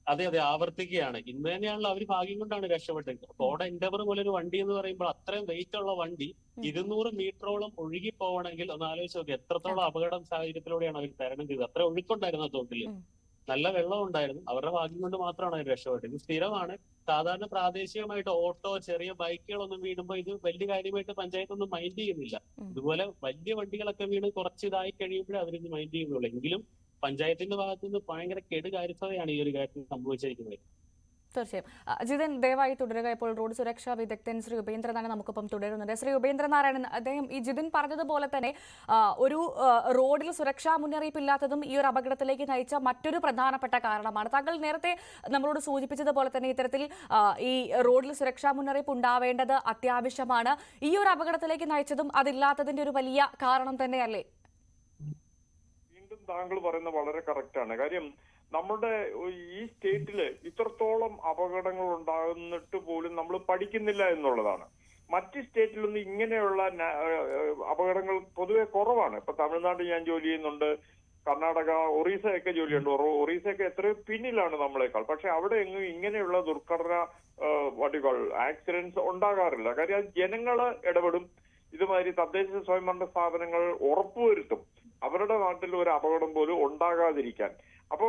D: അതെ, ആവർത്തിക്കുകയാണ്. ഇന്ന് തന്നെയാണല്ലോ അവർ ഭാഗ്യം കൊണ്ടാണ് രക്ഷപ്പെട്ടത്. കോട എൻഡവർ പോലെ ഒരു വണ്ടി എന്ന് പറയുമ്പോൾ അത്രയും വെയിറ്റ് ഉള്ള വണ്ടി 200 മീറ്ററോളം ഒഴുകി പോകണമെങ്കിൽ ഒന്ന് ആലോചിച്ച് നോക്കി എത്രത്തോളം അപകടം സാഹചര്യത്തിലൂടെയാണ് അവർ തരണം ചെയ്തത്. അത്ര ഒഴുക്കുണ്ടായിരുന്നു ആ തോട്ടില്, നല്ല വെള്ളം ഉണ്ടായിരുന്നു. അവരുടെ ഭാഗ്യം കൊണ്ട് മാത്രമാണ് അവർ രക്ഷപ്പെട്ടത്. ഇത് സ്ഥിരമാണ്. സാധാരണ പ്രാദേശികമായിട്ട് ഓട്ടോ, ചെറിയ ബൈക്കുകളൊന്നും വീണുമ്പോൾ ഇത് വലിയ കാര്യമായിട്ട് പഞ്ചായത്തൊന്നും മൈൻഡ് ചെയ്യുന്നില്ല. ഇതുപോലെ വലിയ വണ്ടികളൊക്കെ വീണ് കുറച്ച് ഇതായി കഴിയുമ്പോഴേ അവരിത് മൈൻഡ് ചെയ്യുന്നുള്ളൂ. എങ്കിലും പഞ്ചായത്തിന്റെ ഭാഗത്തുനിന്ന് ഭയങ്കര കെടുകാര്യസ്ഥതയാണ് ഈ ഒരു കാര്യത്തിൽ സംഭവിച്ചിരിക്കുന്നത്.
A: തീർച്ചയായും. ജിതൻ, ദയവായി തുടരുക. ഇപ്പോൾ റോഡ് സുരക്ഷാ വിദഗ്ധൻ ശ്രീ ഉപേന്ദ്രനാണ് നമുക്കൊപ്പം തുടരുന്നത്. ശ്രീ ഉപേന്ദ്രനാരായണൻ, അദ്ദേഹം ഈ ജിതിൻ പറഞ്ഞതുപോലെ തന്നെ ഒരു റോഡിൽ സുരക്ഷാ മുന്നറിയിപ്പില്ലാത്തതും ഈ ഒരു അപകടത്തിലേക്ക് നയിച്ച മറ്റൊരു പ്രധാനപ്പെട്ട കാരണമാണ്. താങ്കൾ നേരത്തെ നമ്മളോട് സൂചിപ്പിച്ചതുപോലെ തന്നെ ഇത്തരത്തിൽ ഈ റോഡിൽ സുരക്ഷാ മുന്നറിയിപ്പ് ഉണ്ടാവേണ്ടത് അത്യാവശ്യമാണ്. ഈ ഒരു അപകടത്തിലേക്ക് നയിച്ചതും അതില്ലാത്തതിന്റെ ഒരു വലിയ കാരണം തന്നെയല്ലേ?
B: വീണ്ടും താങ്കൾ പറയുന്നത് വളരെ കറക്റ്റാണ്. കാര്യം നമ്മുടെ ഈ സ്റ്റേറ്റില് ഇത്രത്തോളം അപകടങ്ങൾ ഉണ്ടാകുന്നിട്ട് പോലും നമ്മൾ പഠിക്കുന്നില്ല എന്നുള്ളതാണ്. മറ്റ് സ്റ്റേറ്റിലൊന്നും ഇങ്ങനെയുള്ള അപകടങ്ങൾ പൊതുവെ കുറവാണ്. ഇപ്പൊ തമിഴ്നാട്ടിൽ ഞാൻ ജോലി ചെയ്യുന്നുണ്ട്, കർണാടക, ഒറീസയൊക്കെ ജോലിയുണ്ട്. ഒറീസയൊക്കെ എത്രയോ പിന്നിലാണ് നമ്മളെക്കാൾ. പക്ഷെ അവിടെ എങ്ങും ഇങ്ങനെയുള്ള ദുർഘടന ആക്സിഡന്റ്സ് ഉണ്ടാകാറില്ല. കാര്യം അത് ജനങ്ങള് ഇടപെടും. ഇതുമാതിരി തദ്ദേശ സ്വയംഭരണ സ്ഥാപനങ്ങൾ ഉറപ്പുവരുത്തും അവരുടെ നാട്ടിൽ ഒരു അപകടം പോലും ഉണ്ടാകാതിരിക്കാൻ. അപ്പോ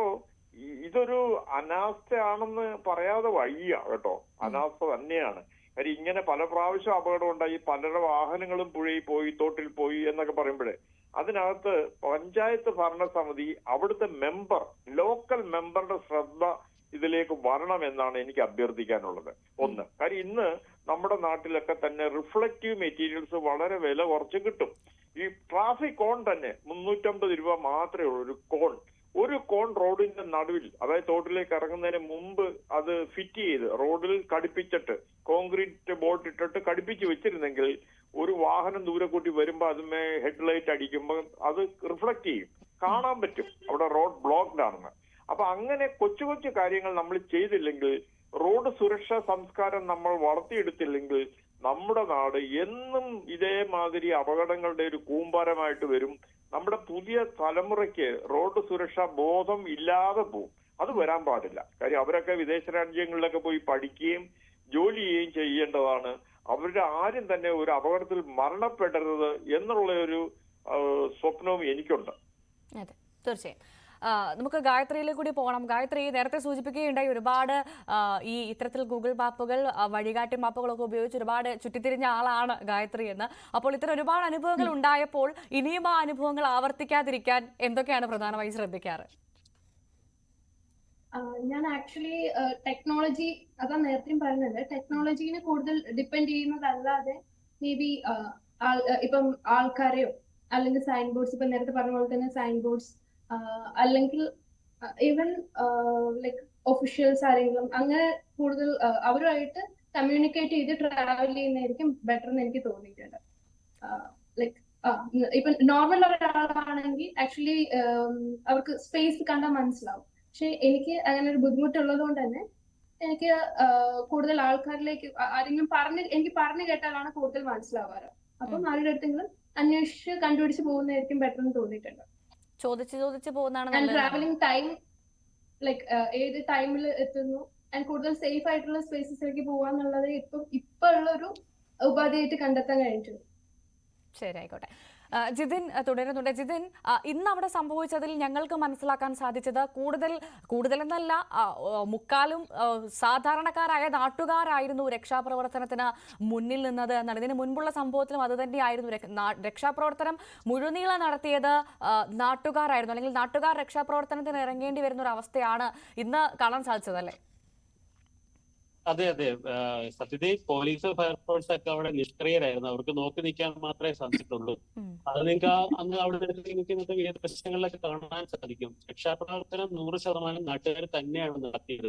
B: ഇതൊരു അനാസ്ഥയാണെന്ന് പറയാതെ വയ്യ കേട്ടോ, അനാസ്ഥ തന്നെയാണ്. കാര്യം ഇങ്ങനെ പല പ്രാവശ്യം അപകടം ഉണ്ടായി, പലരുടെ വാഹനങ്ങളും പുഴയിൽ പോയി, തോട്ടിൽ പോയി എന്നൊക്കെ പറയുമ്പോഴേ അതിനകത്ത് പഞ്ചായത്ത് ഭരണസമിതി അവിടുത്തെ മെമ്പർ, ലോക്കൽ മെമ്പറുടെ ശ്രദ്ധ ഇതിലേക്ക് വരണമെന്നാണ് എനിക്ക് അഭ്യർത്ഥിക്കാനുള്ളത്. ഒന്ന്, കാര്യം ഇന്ന് നമ്മുടെ നാട്ടിലൊക്കെ തന്നെ റിഫ്ലക്റ്റീവ് മെറ്റീരിയൽസ് വളരെ വില കുറച്ച് കിട്ടും. ഈ ട്രാഫിക് കോൺ തന്നെ 350 രൂപ മാത്രമേ ഉള്ളൂ ഒരു കോൺ റോഡിന്റെ നടുവിൽ, അതായത് തോട്ടിലേക്ക് ഇറങ്ങുന്നതിന് മുമ്പ് അത് ഫിറ്റ് ചെയ്ത് റോഡിൽ ഘടിപ്പിച്ചിട്ട് കോൺക്രീറ്റ് ബോർഡ് ഇട്ടിട്ട് ഘടിപ്പിച്ച് വെച്ചിരുന്നെങ്കിൽ ഒരു വാഹനം ദൂരെ കൂട്ടി വരുമ്പോ അതുമേ ഹെഡ്ലൈറ്റ് അടിക്കുമ്പോൾ അത് റിഫ്ലക്ട് ചെയ്യും, കാണാൻ പറ്റും അവിടെ റോഡ് ബ്ലോക്ക്ഡ് ആണെന്ന്. അപ്പൊ അങ്ങനെ കൊച്ചു കൊച്ചു കാര്യങ്ങൾ നമ്മൾ ചെയ്തില്ലെങ്കിൽ, റോഡ് സുരക്ഷാ സംസ്കാരം നമ്മൾ വളർത്തിയെടുത്തില്ലെങ്കിൽ നമ്മുടെ നാട് എന്നും ഇതേമാതിരി അപകടങ്ങളുടെ ഒരു കൂമ്പാരമായിട്ട് വരും. നമ്മുടെ പുതിയ തലമുറയ്ക്ക് റോഡ് സുരക്ഷാ ബോധം ഇല്ലാതെ പോകും. അത് വരാൻ പാടില്ല. കാര്യം അവരൊക്കെ വിദേശ രാജ്യങ്ങളിലൊക്കെ പോയി പഠിക്കുകയും ജോലി ചെയ്യുകയും ചെയ്യേണ്ടതാണ്. അവരുടെ ആരും തന്നെ ഒരു അപകടത്തിൽ മരണപ്പെടരുത് എന്നുള്ള ഒരു സ്വപ്നവും എനിക്കുണ്ട്.
A: അതെ, തീർച്ചയായും. നമുക്ക് ഗായത്രിയിലേക്ക് കൂടി പോകണം. ഗായത്രി, നേരത്തെ സൂചിപ്പിക്കുകയുണ്ടായി ഒരുപാട് ഈ ഇത്തരത്തിൽ ഗൂഗിൾ മാപ്പുകൾ, വഴികാട്ടി മാപ്പുകളൊക്കെ ഉപയോഗിച്ച് ഒരുപാട് ചുറ്റിത്തിരിഞ്ഞ ആളാണ് ഗായത്രി എന്ന്. അപ്പോൾ ഇത്തരം ഒരുപാട് അനുഭവങ്ങൾ ഉണ്ടായപ്പോൾ ഇനിയും ആ അനുഭവങ്ങൾ ആവർത്തിക്കാതിരിക്കാൻ എന്തൊക്കെയാണ് പ്രധാനമായും ശ്രദ്ധിക്കാറ്?
C: ഞാൻ ആക്ച്വലി ടെക്നോളജി, അതാ നേരത്തെയും പറഞ്ഞത്, ടെക്നോളജീനെ കൂടുതൽ ഡിപ്പെൻഡ് ചെയ്യുന്നതല്ലാതെ മേ ബി ഇപ്പം ആൾക്കാരെയോ അല്ലെങ്കിൽ സൈൻ ബോർഡ്സ്, ഇപ്പൊ നേരത്തെ പറഞ്ഞ പോലെ തന്നെ സൈൻ ബോർഡ്സ്, അല്ലെങ്കിൽ ഈവൻ ലൈക്ക് ഒഫീഷ്യൽസ് ആരെങ്കിലും അങ്ങനെ കൂടുതൽ അവരുമായിട്ട് കമ്മ്യൂണിക്കേറ്റ് ചെയ്ത് ട്രാവൽ ചെയ്യുന്നതായിരിക്കും ബെറ്റർ എന്ന് എനിക്ക് തോന്നിയിട്ടുണ്ട്. ലൈക്ക് ഇപ്പൊ നോർമൽ ഒരാളാണെങ്കിൽ ആക്ച്വലി അവർക്ക് സ്പേസ് കണ്ടാൽ മനസ്സിലാവും. പക്ഷെ എനിക്ക് അങ്ങനെ ഒരു ബുദ്ധിമുട്ടുള്ളത് കൊണ്ട് തന്നെ എനിക്ക് കൂടുതൽ ആൾക്കാരിലേക്ക് ആരെങ്കിലും എനിക്ക് പറഞ്ഞു കേട്ടാലാണ് കൂടുതൽ മനസ്സിലാവാറ്. അപ്പം ആരുടെ അടുത്തെങ്കിലും അന്വേഷിച്ച് കണ്ടുപിടിച്ച് പോകുന്നതായിരിക്കും ബെറ്റർ എന്ന് തോന്നിയിട്ടുണ്ട്.
A: ചോദിച്ച് പോകുന്നതാണ്
C: ട്രാവലിംഗ് ടൈം, ലൈക്ക് ഏത് ടൈമിൽ എത്തുന്നു ആൻഡ് കൂടുതൽ സേഫ് ആയിട്ടുള്ള സ്പേസസിലേക്ക് പോവാന്നുള്ളത് ഇപ്പൊ ഉള്ള ഒരു ഉപാധിയായിട്ട് കണ്ടെത്താൻ കഴിഞ്ഞിട്ടുണ്ട്.
A: ശരി, ആയിക്കോട്ടെ. ജിതിൻ തുടരുന്നുണ്ട്. ജിതിൻ, ഇന്ന് അവിടെ സംഭവിച്ചതിൽ ഞങ്ങൾക്ക് മനസ്സിലാക്കാൻ സാധിച്ചത് കൂടുതലെന്നല്ല, മുക്കാലും സാധാരണക്കാരായ നാട്ടുകാരായിരുന്നു രക്ഷാപ്രവർത്തനത്തിന് മുന്നിൽ നിന്നത് എന്നാണ്. ഇതിന് മുൻപുള്ള സംഭവത്തിലും അത് തന്നെയായിരുന്നു. രക്ഷാപ്രവർത്തനം മുഴുനീളം നടത്തിയത് നാട്ടുകാരായിരുന്നു, അല്ലെങ്കിൽ നാട്ടുകാർ രക്ഷാപ്രവർത്തനത്തിന് ഇറങ്ങേണ്ടി വരുന്ന ഒരു അവസ്ഥയാണ് ഇന്ന് കാണാൻ സാധിച്ചതല്ലേ?
D: അതെ, സത്യത്തിൽ പോലീസ്, ഫയർഫോഴ്സ് ഒക്കെ അവിടെ നിഷ്ക്രിയരായിരുന്നു. അവർക്ക് നോക്കി നിൽക്കാൻ മാത്രമേ സാധിച്ചിട്ടുള്ളൂ. അത് നിങ്ങൾക്ക് അന്ന് അവിടെ നിൽക്കുന്നത് വിവിധ പ്രശ്നങ്ങളിലൊക്കെ കാണാൻ സാധിക്കും. രക്ഷാപ്രവർത്തനം 100% നാട്ടുകാർ തന്നെയാണ് നടത്തിയത്.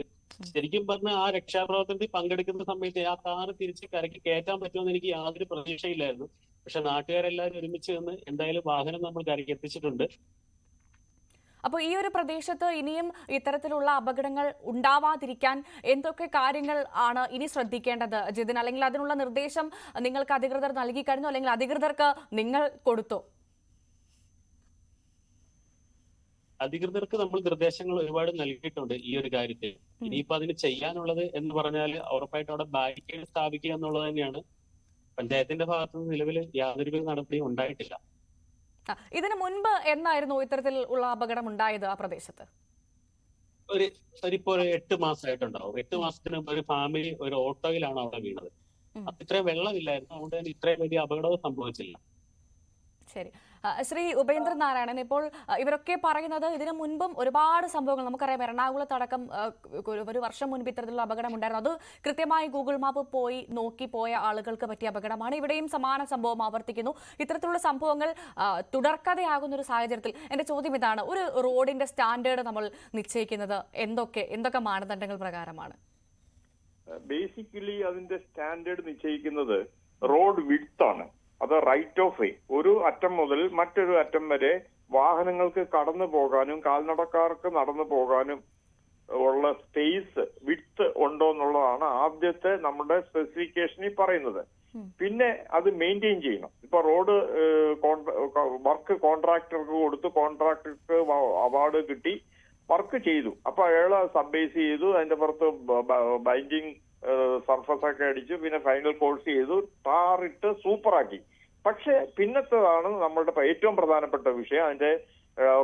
D: ശരിക്കും പറഞ്ഞാൽ ആ രക്ഷാപ്രവർത്തനത്തിൽ പങ്കെടുക്കുന്ന സമയത്ത് ആ കാറ് തിരിച്ച് കരയ്ക്ക് കയറ്റാൻ പറ്റുമെന്ന് എനിക്ക് യാതൊരു പ്രതീക്ഷയില്ലായിരുന്നു. പക്ഷെ നാട്ടുകാരെല്ലാവരും ഒരുമിച്ച് നിന്ന് എന്തായാലും വാഹനം നമ്മൾ കരയ്ക്ക് എത്തിച്ചിട്ടുണ്ട്.
A: അപ്പോൾ ഈ ഒരു പ്രദേശത്ത് ഇനിയും ഇത്തരത്തിലുള്ള അപകടങ്ങൾ ഉണ്ടാവാതിരിക്കാൻ എന്തൊക്കെ കാര്യങ്ങൾ ആണ് ഇനി ശ്രദ്ധിക്കേണ്ടത് ജിതിൻ? അല്ലെങ്കിൽ അതിനുള്ള നിർദ്ദേശം നിങ്ങൾക്ക് അധികൃതർ നൽകി കഴിഞ്ഞോ, അല്ലെങ്കിൽ അധികൃതർക്ക് നിങ്ങൾ കൊടുത്തോ?
D: അധികൃതർക്ക് നമ്മൾ നിർദ്ദേശങ്ങൾ ഒരുപാട് നൽകിയിട്ടുണ്ട് ഈ ഒരു കാര്യത്തിൽ. ഇനിയിപ്പോ അതിന് ചെയ്യാനുള്ളത് എന്ന് പറഞ്ഞാൽ ഉറപ്പായിട്ട് അവിടെ ബാരിക്കേഡ് സ്ഥാപിക്കുക എന്നുള്ളത് തന്നെയാണ്. പഞ്ചായത്തിന്റെ ഭാഗത്തുനിന്ന് നിലവിൽ യാതൊരുവിധ നടപടിയും ഉണ്ടായിട്ടില്ല.
A: ഇതിനു മുൻപ് എന്നായിരുന്നു ഇത്തരത്തിൽ ഉള്ള അപകടം ഉണ്ടായത് ആ പ്രദേശത്ത്?
D: ഇപ്പോ ഒരു 8 മാസമായിട്ടുണ്ടാവും. 8 മാസത്തിന് മുമ്പ് ഒരു ഫാമിലി ഒരു ഓട്ടോയിലാണ് അവിടെ വീണത്. അപ്പൊ ഇത്രയും വെള്ളമില്ലായിരുന്നു, അതുകൊണ്ട് തന്നെ ഇത്രയും വലിയ അപകടവും സംഭവിച്ചില്ല.
A: ശരി. ശ്രീ ഉപേന്ദ്രൻ നാരായണൻ, ഇപ്പോൾ ഇവരൊക്കെ പറയുന്നത് ഇതിനു മുൻപും ഒരുപാട് സംഭവങ്ങൾ നമുക്കറിയാം. എറണാകുളത്തടക്കം ഒരു വർഷം മുൻപ് ഇത്തരത്തിലുള്ള അപകടം ഉണ്ടായിരുന്നു. അത് കൃത്യമായി ഗൂഗിൾ മാപ്പ് പോയി നോക്കി പോയ ആളുകൾക്ക് പറ്റിയ അപകടമാണ്. ഇവിടെയും സമാന സംഭവം ആവർത്തിക്കുന്നു. ഇത്തരത്തിലുള്ള സംഭവങ്ങൾ തുടർക്കഥയാകുന്ന ഒരു സാഹചര്യത്തിൽ എന്റെ ചോദ്യം ഇതാണ്: ഒരു റോഡിന്റെ സ്റ്റാൻഡേർഡ് നമ്മൾ നിശ്ചയിക്കുന്നത് എന്തൊക്കെ മാനദണ്ഡങ്ങൾ പ്രകാരമാണ്?
B: ബേസിക്കലി അതിന്റെ സ്റ്റാൻഡേർഡ് നിശ്ചയിക്കുന്നത് റോഡ് വിഡ്ത്ത് ആണ്. അത് റൈറ്റ് ഓഫ് വേ, ഒരു അറ്റം മുതൽ മറ്റൊരു അറ്റം വരെ വാഹനങ്ങൾക്ക് കടന്നു പോകാനും കാൽനടക്കാർക്ക് നടന്നു പോകാനും ഉള്ള സ്പേസ് വിഡ്ത്ത് ഉണ്ടോ എന്നുള്ളതാണ് ആദ്യത്തെ നമ്മുടെ സ്പെസിഫിക്കേഷനിൽ പറയുന്നത്. പിന്നെ അത് മെയിൻറ്റെയിൻ ചെയ്യണം. ഇപ്പൊ റോഡ് വർക്ക് കോൺട്രാക്ടർക്ക് കൊടുത്ത് കോൺട്രാക്ടർക്ക് അവാർഡ് കിട്ടി, വർക്ക് ചെയ്തു. അപ്പൊ അയാള് സബ്ബേസ് ചെയ്തു, അതിന്റെ പുറത്ത് ബൈൻഡിങ് സർഫസ് ഒക്കെ അടിച്ചു, പിന്നെ ഫൈനൽ കോഴ്സ് ചെയ്തു, ടാറിട്ട് സൂപ്പറാക്കി. പക്ഷെ പിന്നത്തേതാണ് നമ്മളുടെ ഏറ്റവും പ്രധാനപ്പെട്ട വിഷയം, അതിന്റെ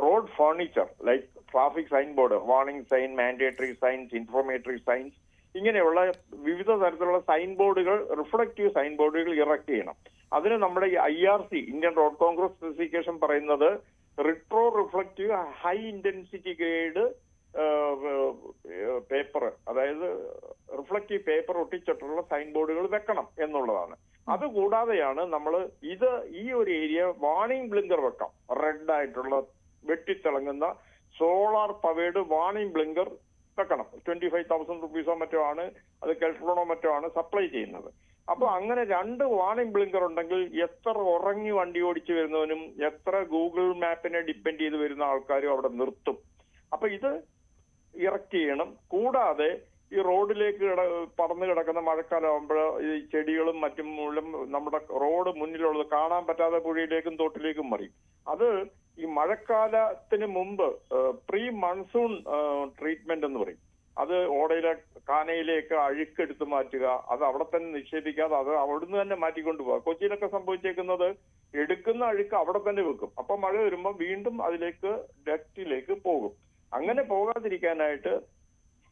B: road furniture, like traffic sign board, warning sign, mandatory signs, informatory signs, ഇങ്ങനെയുള്ള വിവിധ തരത്തിലുള്ള സൈൻ ബോർഡുകൾ, റിഫ്ലക്റ്റീവ് സൈൻ ബോർഡുകൾ ഇറക്ട് ചെയ്യണം. അതിന് നമ്മുടെ IRC, Indian Road Congress specification പറയുന്നത് retro reflective high intensity grade paper, അതായത് റിഫ്ലക്റ്റീവ് പേപ്പർ ഒട്ടിച്ചിട്ടുള്ള സൈൻ ബോർഡുകൾ വെക്കണം എന്നുള്ളതാണ്. അതുകൂടാതെയാണ് നമ്മൾ ഈ ഒരു ഏരിയ വാർണിംഗ് ബ്ലിങ്കർ വെക്കാം. റെഡ് ആയിട്ടുള്ള വെട്ടിത്തിളങ്ങുന്ന സോളാർ പവേർഡ് വാർണിംഗ് ബ്ലിങ്കർ വെക്കണം. 25,000 റുപ്പീസോ മറ്റോ ആണ് അത്, കെൽട്രോണോ മറ്റോ ആണ് സപ്ലൈ ചെയ്യുന്നത്. അപ്പൊ അങ്ങനെ 2 വാർണിംഗ് ബ്ലിങ്കർ ഉണ്ടെങ്കിൽ എത്ര ഉറങ്ങി വണ്ടി ഓടിച്ചു വരുന്നവനും എത്ര ഗൂഗിൾ മാപ്പിനെ ഡിപ്പെൻഡ് ചെയ്ത് വരുന്ന ആൾക്കാരും അവിടെ നിർത്തും. അപ്പൊ ഇത് ഇറക്ട് ചെയ്യണം. കൂടാതെ ഈ റോഡിലേക്ക് പറന്നു കിടക്കുന്ന മഴക്കാലമാകുമ്പോൾ ഈ ചെടികളും മറ്റും മൂലം നമ്മുടെ റോഡ് മുന്നിലുള്ളത് കാണാൻ പറ്റാതെ പുഴയിലേക്കും തോട്ടിലേക്കും മറിയും. അത് ഈ മഴക്കാലത്തിന് മുമ്പ് പ്രീ മൺസൂൺ ട്രീറ്റ്മെന്റ് എന്ന് പറയും. അത് ഓടയിലെ കാനയിലേക്ക് അഴുക്കെടുത്ത് മാറ്റുക, അത് അവിടെ തന്നെ നിക്ഷേപിക്കാതെ അത് അവിടുന്ന് തന്നെ മാറ്റിക്കൊണ്ടു പോവുക. കൊച്ചിയിലൊക്കെ സംഭവിച്ചേക്കുന്നത് എടുക്കുന്ന അഴുക്ക് അവിടെ തന്നെ വെക്കും. അപ്പൊ മഴ വരുമ്പോൾ വീണ്ടും അതിലേക്ക് ഡക്റ്റിലേക്ക് പോകും. അങ്ങനെ പോകാതിരിക്കാനായിട്ട്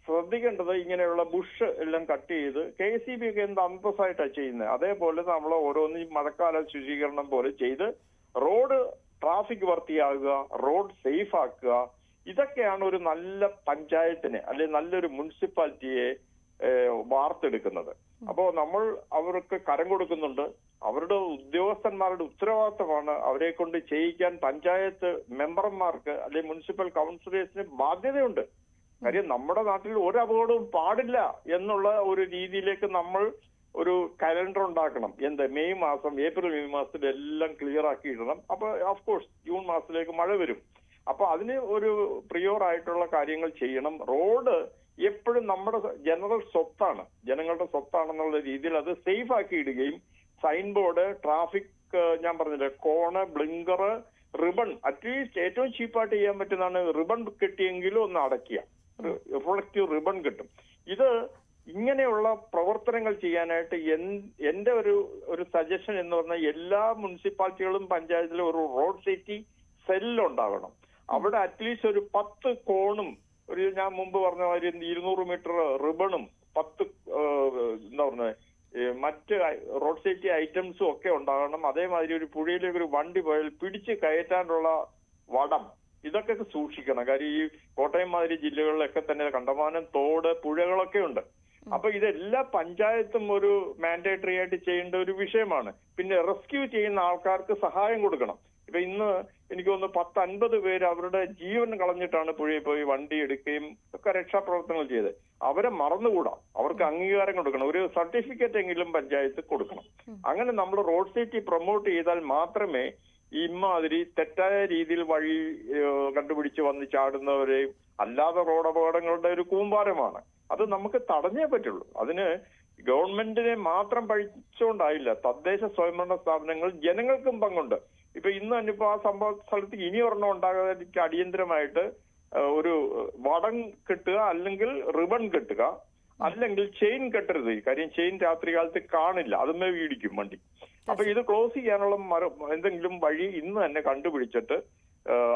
B: ശ്രദ്ധിക്കേണ്ടത് ഇങ്ങനെയുള്ള ബുഷ് എല്ലാം കട്ട് ചെയ്ത് KCB ഒക്കെ എന്ത് അന്തസ്സായിട്ടാണ് ചെയ്യുന്നത്, അതേപോലെ നമ്മൾ ഓരോന്നും മഴക്കാല ശുചീകരണം പോലെ ചെയ്ത് റോഡ് ട്രാഫിക് വൃത്തിയാകുക, റോഡ് സേഫ് ആക്കുക. ഇതൊക്കെയാണ് ഒരു നല്ല പഞ്ചായത്തിനെ അല്ലെങ്കിൽ നല്ലൊരു മുനിസിപ്പാലിറ്റിയെ വാർത്തെടുക്കുന്നത്. അപ്പോ നമ്മൾ അവർക്ക് കരം കൊടുക്കുന്നുണ്ട്. അവരുടെ ഉദ്യോഗസ്ഥന്മാരുടെ ഉത്തരവാദിത്തമാണ് അവരെ കൊണ്ട് ചെയ്യിക്കാൻ പഞ്ചായത്ത് മെമ്പർമാർക്ക് അല്ലെങ്കിൽ മുനിസിപ്പൽ കൗൺസിലേഴ്സിന് ബാധ്യതയുണ്ട്. കാര്യം നമ്മുടെ നാട്ടിൽ ഒരു അപകടവും പാടില്ല എന്നുള്ള ഒരു രീതിയിലേക്ക് നമ്മൾ ഒരു കലണ്ടർ ഉണ്ടാക്കണം. മെയ് മാസം, ഏപ്രിൽ മെയ് മാസത്തിൽ എല്ലാം ക്ലിയർ ആക്കി ഇടണം. അപ്പൊ ഓഫ് കോഴ്സ് ജൂൺ മാസത്തിലേക്ക് മഴ വരും. അപ്പൊ അതിന് ഒരു പ്രിയോർ ആയിട്ടുള്ള കാര്യങ്ങൾ ചെയ്യണം. റോഡ് എപ്പോഴും നമ്മുടെ ജനറൽ സ്വത്താണ്, ജനങ്ങളുടെ സ്വത്താണെന്നുള്ള രീതിയിൽ അത് സേഫ് ആക്കി ഇടുകയും സൈൻ ബോർഡ്, ട്രാഫിക്, ഞാൻ പറഞ്ഞില്ലേ, കോണ്, ബ്ലിങ്കർ, റിബൺ, അറ്റ്ലീസ്റ്റ് ഏറ്റവും ചീപ്പായിട്ട് ചെയ്യാൻ പറ്റുന്നതാണ് റിബൺ കിട്ടിയെങ്കിലും ഒന്ന് അടയ്ക്കുക. റിഫ്ലക്റ്റീവ് റിബൺ കിട്ടും. ഇത് ഇങ്ങനെയുള്ള പ്രവർത്തനങ്ങൾ ചെയ്യാനായിട്ട് എന്റെ ഒരു സജഷൻ എന്ന് പറഞ്ഞാൽ എല്ലാ മുനിസിപ്പാലിറ്റികളും പഞ്ചായത്തിലും ഒരു റോഡ് സേഫ്റ്റി സെല്ലുണ്ടാകണം. അവിടെ അറ്റ്ലീസ്റ്റ് ഒരു 10 കോണും ഞാൻ മുമ്പ് പറഞ്ഞ മാതിരി 200 മീറ്റർ റിബണും 10 എന്താ പറഞ്ഞത് മറ്റ് റോഡ് സേഫ്റ്റി ഐറ്റംസും ഒക്കെ ഉണ്ടാകണം. അതേമാതിരി ഒരു പുഴയിലേക്ക് ഒരു വണ്ടി പോയാൽ പിടിച്ച് കയറ്റാനുള്ള വടം, ഇതൊക്കെ സൂക്ഷിക്കണം. കാര്യം ഈ കോട്ടയം മാതിരി ജില്ലകളിലൊക്കെ തന്നെ കണ്ടമാനം തോട്, പുഴകളൊക്കെ ഉണ്ട്. അപ്പൊ ഇതെല്ലാ പഞ്ചായത്തും ഒരു മാൻഡേറ്ററി ആയിട്ട് ചെയ്യേണ്ട ഒരു വിഷയമാണ്. പിന്നെ റെസ്ക്യൂ ചെയ്യുന്ന ആൾക്കാർക്ക് സഹായം കൊടുക്കണം. ഇപ്പൊ ഇന്ന് എനിക്ക് തോന്നുന്നു 10-50 പേര് അവരുടെ ജീവൻ കളഞ്ഞിട്ടാണ് പുഴയിൽ പോയി വണ്ടി എടുക്കുകയും ഒക്കെ രക്ഷാപ്രവർത്തനങ്ങൾ ചെയ്ത്. അവരെ മറന്നുകൂടാ. അവർക്ക് അംഗീകാരം കൊടുക്കണം. ഒരു സർട്ടിഫിക്കറ്റ് എങ്കിലും പഞ്ചായത്ത് കൊടുക്കണം. അങ്ങനെ നമ്മൾ റോഡ് സേഫ്റ്റി പ്രൊമോട്ട് ചെയ്താൽ മാത്രമേ ഇമാതിരി തെറ്റായ രീതിയിൽ വഴി കണ്ടുപിടിച്ച് വന്ന് ചാടുന്നവരെയും അല്ലാതെ റോഡ് അപകടങ്ങളുടെ ഒരു കൂമ്പാരമാണ്. അത് നമുക്ക് തടഞ്ഞേ പറ്റുള്ളൂ. അതിന് ഗവൺമെന്റിനെ മാത്രം പഴിച്ചുകൊണ്ടായില്ല. തദ്ദേശ സ്വയംഭരണ സ്ഥാപനങ്ങൾ, ജനങ്ങൾക്കും പങ്കുണ്ട്. ഇപ്പൊ ഇന്ന് തന്നെ ഇപ്പൊ ആ സംഭവ സ്ഥലത്ത് ഇനി ഒരെണ്ണം ഉണ്ടാകാതിരിക്കാൻ അടിയന്തരമായിട്ട് ഒരു വടം കെട്ടുക, അല്ലെങ്കിൽ റിബൺ കെട്ടുക, അല്ലെങ്കിൽ ചെയിൻ കെട്ടരുത്. കാര്യം ചെയിൻ രാത്രി കാലത്ത് കാണില്ല, അതുമേ വീടിക്കും വണ്ടി. അപ്പൊ ഇത് ക്ലോസ് ചെയ്യാനുള്ള എന്തെങ്കിലും വഴി ഇന്ന് തന്നെ കണ്ടുപിടിച്ചിട്ട്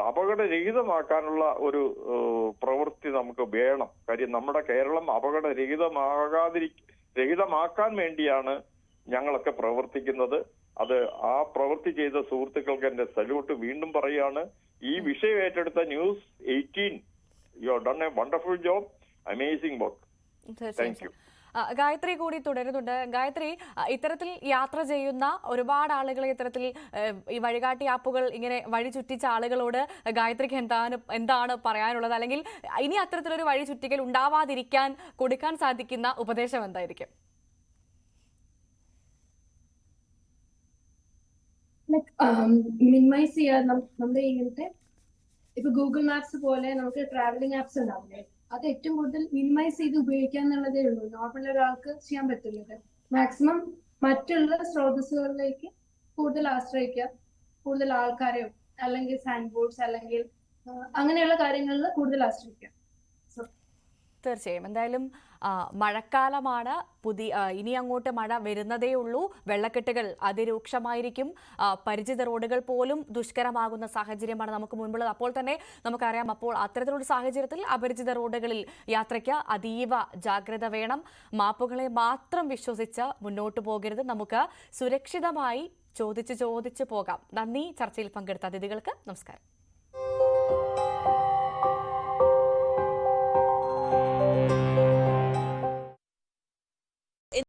B: അപകടരഹിതമാക്കാനുള്ള ഒരു പ്രവൃത്തി നമുക്ക് വേണം. കാര്യം നമ്മുടെ കേരളം അപകടരഹിതമാക്കാൻ വേണ്ടിയാണ് ഞങ്ങളൊക്കെ പ്രവർത്തിക്കുന്നത്. അത് ആ പ്രവൃത്തി ചെയ്ത സുഹൃത്തുക്കൾക്ക് എന്റെ സല്യൂട്ട് വീണ്ടും പറയാണ്. ഈ വിഷയം ഏറ്റെടുത്ത news 18, you have done a wonderful job, amazing work. Thank you.
A: Gayathri കൂടി തുടരുന്നുണ്ട്. ഗായത്രി, ഇത്തരത്തിൽ യാത്ര ചെയ്യുന്ന ഒരുപാട് ആളുകളെ ഇത്തരത്തിൽ ഈ വഴികാട്ടി ആപ്പുകൾ ഇങ്ങനെ വഴി ചുറ്റിച്ച ആളുകളോട് ഗായത്രിക്ക് എന്താണ് പറയാനുള്ളത്? അല്ലെങ്കിൽ ഇനി അത്തരത്തിലൊരു വഴി ചുറ്റിക്കൽ ഉണ്ടാവാതിരിക്കാൻ കൊടുക്കാൻ സാധിക്കുന്ന ഉപദേശം എന്തായിരിക്കും?
C: മിനിമൈസ് ചെയ്യാൻ നമ്മുടെ ഇങ്ങനത്തെ ഇപ്പൊ ഗൂഗിൾ മാപ്സ് പോലെ നമുക്ക് ട്രാവലിംഗ് ആപ്സ് ഉണ്ടാവില്ലേ, അത് ഏറ്റവും കൂടുതൽ മിനിമൈസ് ചെയ്ത് ഉപയോഗിക്കുക എന്നുള്ളതേ ഉള്ളൂ. നോർമൽ ഒരാൾക്ക് ചെയ്യാൻ പറ്റുന്നത് മാക്സിമം മറ്റുള്ള സ്രോതസ്സുകളിലേക്ക് കൂടുതൽ ആശ്രയിക്കുക, കൂടുതൽ ആൾക്കാരെയോ അല്ലെങ്കിൽ സൈൻ ബോർഡ്സ് അല്ലെങ്കിൽ അങ്ങനെയുള്ള കാര്യങ്ങളിൽ കൂടുതൽ ആശ്രയിക്കുക.
A: തീർച്ചയായും. എന്തായാലും മഴക്കാലമാണ്, ഇനി അങ്ങോട്ട് മഴ വരുന്നതേ ഉള്ളൂ. വെള്ളക്കെട്ടുകൾ അതിരൂക്ഷമായിരിക്കും. പരിചിത റോഡുകൾ പോലും ദുഷ്കരമാകുന്ന സാഹചര്യമാണ് നമുക്ക് മുൻപുള്ളത്. അപ്പോൾ തന്നെ നമുക്കറിയാം, അപ്പോൾ അത്തരത്തിലുള്ള സാഹചര്യത്തിൽ അപരിചിത റോഡുകളിൽ യാത്രയ്ക്ക് അതീവ ജാഗ്രത വേണം. മാപ്പുകളെ മാത്രം വിശ്വസിച്ച് മുന്നോട്ട് പോകരുത്. നമുക്ക് സുരക്ഷിതമായി ചോദിച്ചു പോകാം. നന്ദി ചർച്ചയിൽ പങ്കെടുത്ത അതിഥികൾക്ക്. നമസ്കാരം.